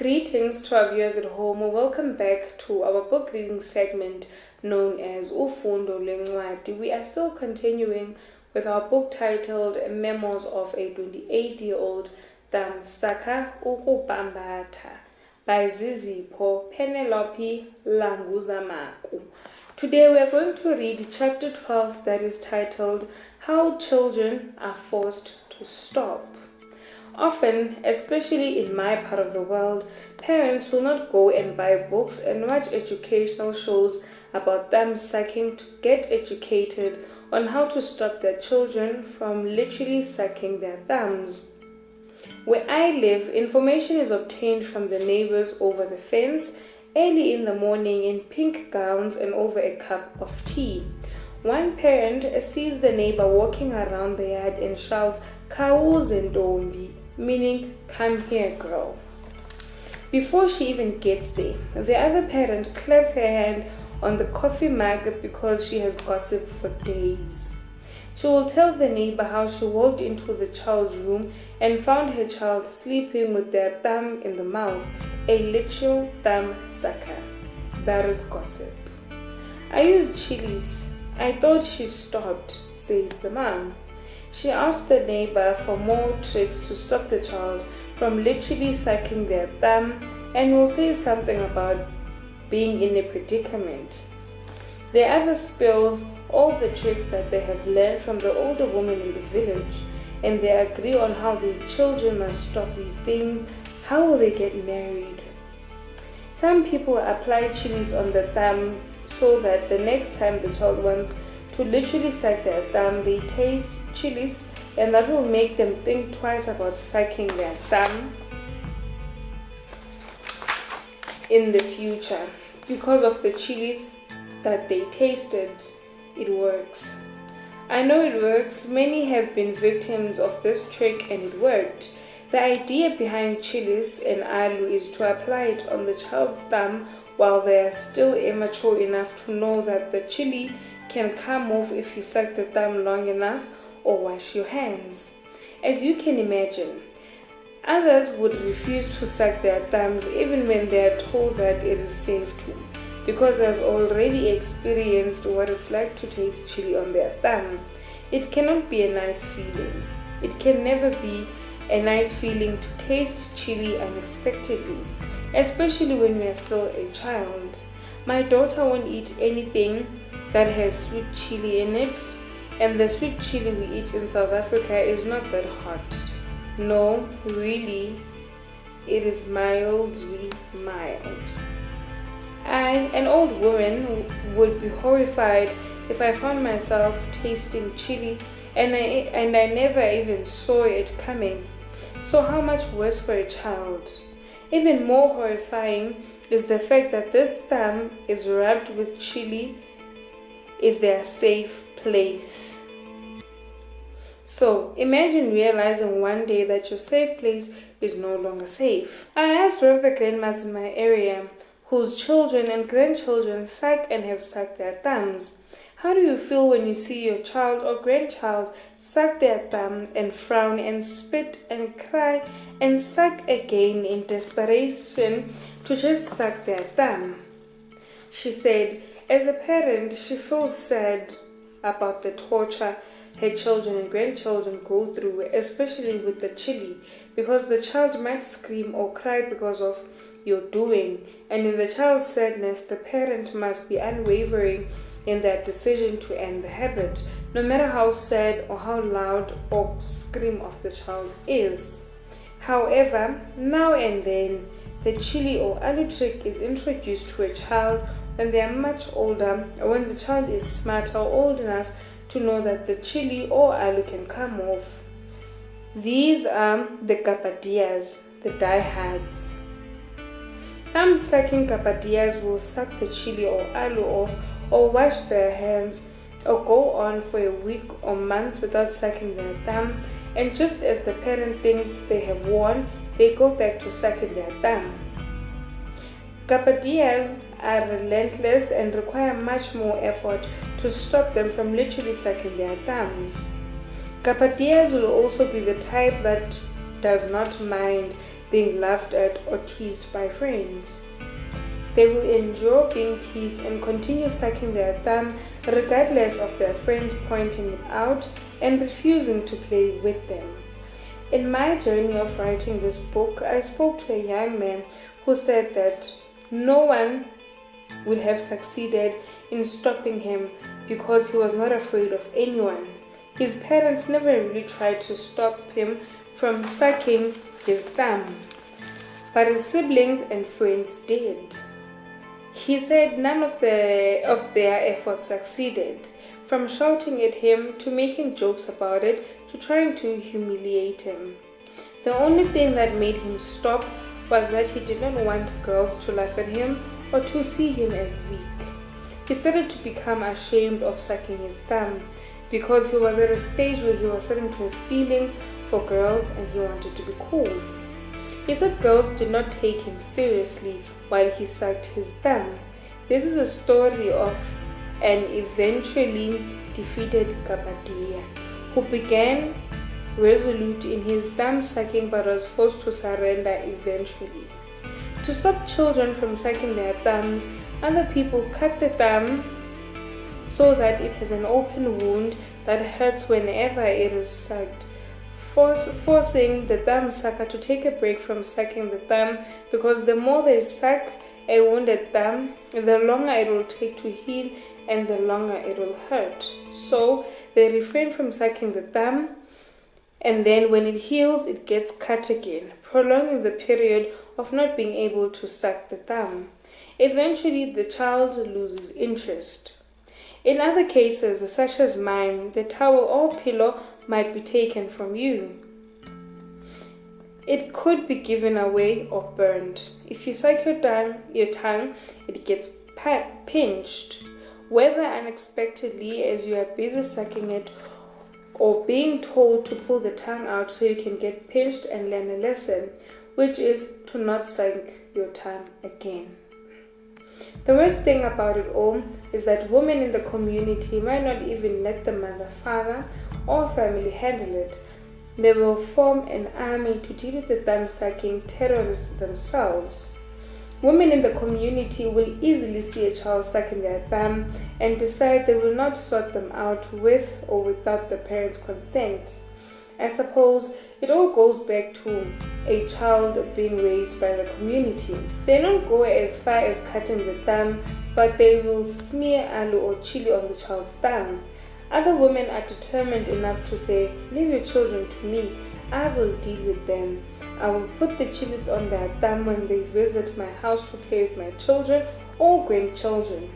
Greetings to our viewers at home. Welcome back to our book reading segment known as Ufundo Lwencwadi. We are still continuing with our book titled Memoirs of a 28-year-old Damsaka Ukubambata by Zizipho Penelope Languza-Maku. Today we are going to read chapter 12 that is titled How Children Are Forced to Stop. Often, especially in my part of the world, parents will not go and buy books and watch educational shows about them sucking to get educated on how to stop their children from literally sucking their thumbs. Where I live, information is obtained from the neighbors over the fence early in the morning in pink gowns and over a cup of tea. One parent sees the neighbor walking around the yard and shouts, "Khawuze ntombi," meaning "come here, girl." Before she even gets there, the other parent claps her hand on the coffee mug because she has gossiped for days. She will tell the neighbor how she walked into the child's room and found her child sleeping with their thumb in the mouth, a literal thumb sucker. That is gossip. "I used chilies. I thought she stopped," says the mom. She asks the neighbor for more tricks to stop the child from literally sucking their thumb and will say something about being in a predicament. The other spills all the tricks that they have learned from the older woman in the village, and they agree on how these children must stop these things. How will they get married? Some people apply chilies on the thumb so that the next time the child wants to literally suck their thumb, they taste chilies, and that will make them think twice about sucking their thumb in the future. Because of the chilies that they tasted, it works. I know it works. Many have been victims of this trick and it worked. The idea behind chilies and alu is to apply it on the child's thumb while they are still immature enough to know that the chili can come off if you suck the thumb long enough or wash your hands. As you can imagine, others would refuse to suck their thumbs even when they are told that it is safe to, because they've already experienced what it's like to taste chili on their thumb. It cannot be a nice feeling. It can never be a nice feeling to taste chili unexpectedly, especially when we are still a child. My daughter won't eat anything that has sweet chili in it, and the sweet chili we eat in South Africa is not that hot. No, really, it is mildly mild. I, an old woman, would be horrified if I found myself tasting chili and I never even saw it coming. So how much worse for a child? Even more horrifying is the fact that this thumb is rubbed with chili is their safe place. So imagine realizing one day that your safe place is no longer safe. I asked one of the grandmas in my area whose children and grandchildren suck and have sucked their thumbs. How do you feel when you see your child or grandchild suck their thumb and frown and spit and cry and suck again in desperation to just suck their thumb? She said, as a parent, she feels sad about the torture her children and grandchildren go through, especially with the chili, because the child might scream or cry because of your doing, and in the child's sadness, the parent must be unwavering in their decision to end the habit, no matter how sad or how loud or scream of the child is. However, now and then, the chili or alu trick is introduced to a child when they are much older, or when the child is smart or old enough to know that the chili or alu can come off. These are the kapadias, the diehards. Some sucking kapadias will suck the chili or alu off or wash their hands or go on for a week or month without sucking their thumb, and just as the parent thinks they have won, they go back to sucking their thumb. Kapadias are relentless and require much more effort to stop them from literally sucking their thumbs. Kapadias will also be the type that does not mind being laughed at or teased by friends. They will endure being teased and continue sucking their thumb regardless of their friends pointing it out and refusing to play with them. In my journey of writing this book, I spoke to a young man who said that no one would have succeeded in stopping him because he was not afraid of anyone. His parents never really tried to stop him from sucking his thumb, but his siblings and friends did. He said none of their efforts succeeded, from shouting at him to making jokes about it to trying to humiliate him. The only thing that made him stop was that he did not want girls to laugh at him or to see him as weak. He started to become ashamed of sucking his thumb because he was at a stage where he was starting to have feelings for girls and he wanted to be cool. He said girls did not take him seriously while he sucked his thumb. This is a story of an eventually defeated Kapadia who began resolute in his thumb sucking but was forced to surrender eventually. To stop children from sucking their thumbs, other people cut the thumb so that it has an open wound that hurts whenever it is sucked, forcing the thumb sucker to take a break from sucking the thumb, because the more they suck a wounded thumb, the longer it will take to heal and the longer it will hurt. So they refrain from sucking the thumb, and then when it heals, it gets cut again, prolonging the period of not being able to suck the thumb. Eventually, the child loses interest. In other cases, such as mine, the towel or pillow might be taken from you. It could be given away or burned. If you suck your tongue, it gets pinched, whether unexpectedly as you are busy sucking it, or being told to pull the tongue out so you can get pinched and learn a lesson, which is to not suck your tongue again. The worst thing about it all is that women in the community might not even let the mother, father, or family handle it. They will form an army to deal with the thumb-sucking terrorists themselves. Women in the community will easily see a child sucking their thumb and decide they will not sort them out with or without the parents' consent. I suppose it all goes back to a child being raised by the community. They don't go as far as cutting the thumb, but they will smear alu or chili on the child's thumb. Other women are determined enough to say, leave your children to me, I will deal with them. I will put the chilies on their thumb when they visit my house to play with my children or grandchildren.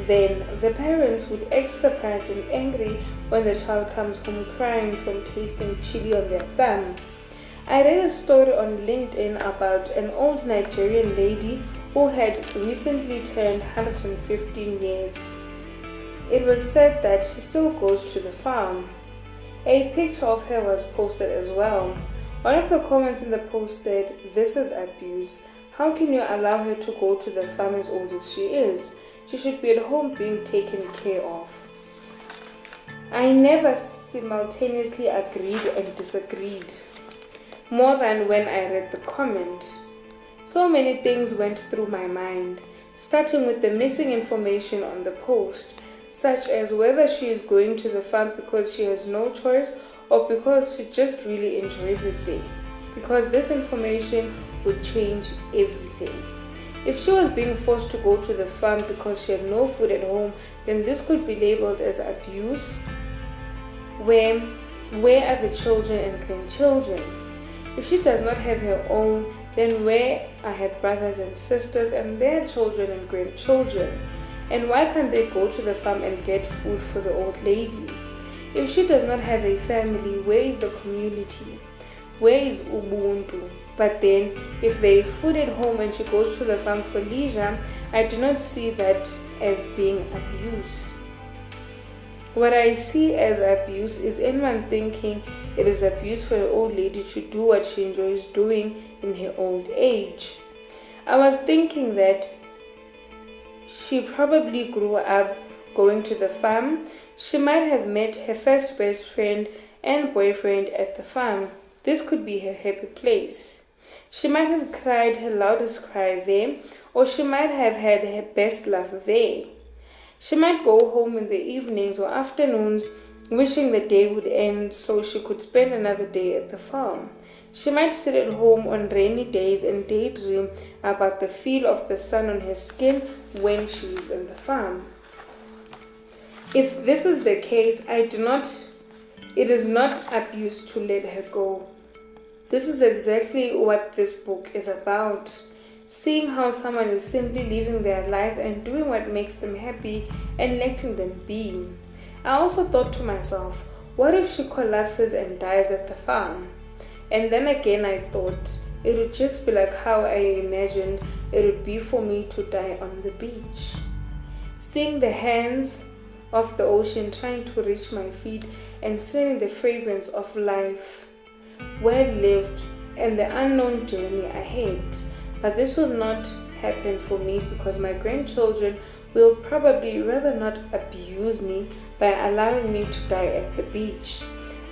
Then the parents would act surprised and angry when the child comes home crying from tasting chili on their thumb. I read a story on LinkedIn about an old Nigerian lady who had recently turned 115 years. It was said that she still goes to the farm. A picture of her was posted as well. One of the comments in the post said, "This is abuse. How can you allow her to go to the farm as old as she is? She should be at home being taken care of." I never simultaneously agreed and disagreed more than when I read the comment. So many things went through my mind, starting with the missing information on the post, such as whether she is going to the farm because she has no choice or because she just really enjoys it there, because this information would change everything. If she was being forced to go to the farm because she had no food at home, then this could be labeled as abuse. Where are the children and grandchildren? If she does not have her own, then where are her brothers and sisters and their children and grandchildren? And why can't they go to the farm and get food for the old lady? If she does not have a family, where is the community? Where is Ubuntu? But then, if there is food at home and she goes to the farm for leisure, I do not see that as being abuse. What I see as abuse is anyone thinking it is abuse for an old lady to do what she enjoys doing in her old age. I was thinking that she probably grew up going to the farm. She might have met her first best friend and boyfriend at the farm. This could be her happy place. She might have cried her loudest cry there, or she might have had her best laugh there. She might go home in the evenings or afternoons wishing the day would end so she could spend another day at the farm. She might sit at home on rainy days and daydream about the feel of the sun on her skin when she is in the farm. If this is the case, it is not abuse to let her go. This is exactly what this book is about. Seeing how someone is simply living their life and doing what makes them happy and letting them be. I also thought to myself, what if she collapses and dies at the farm? And then again I thought, it would just be like how I imagined it would be for me to die on the beach. Seeing the hands of the ocean trying to reach my feet and smelling the fragrance of life, well lived, and the unknown journey ahead. But this will not happen for me because my grandchildren will probably rather not abuse me by allowing me to die at the beach.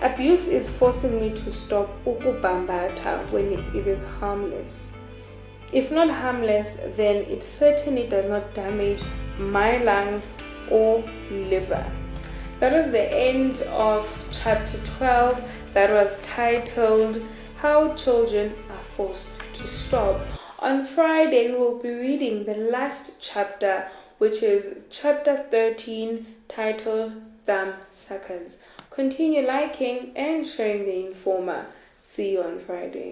Abuse is forcing me to stop ukubambata when it is harmless. If not harmless, then it certainly does not damage my lungs or liver. That was the end of chapter 12 that was titled How Children Are Forced to Stop. On Friday, we will be reading the last chapter, which is chapter 13, titled Dumb Suckers. Continue liking and sharing the Informer. See you on Friday.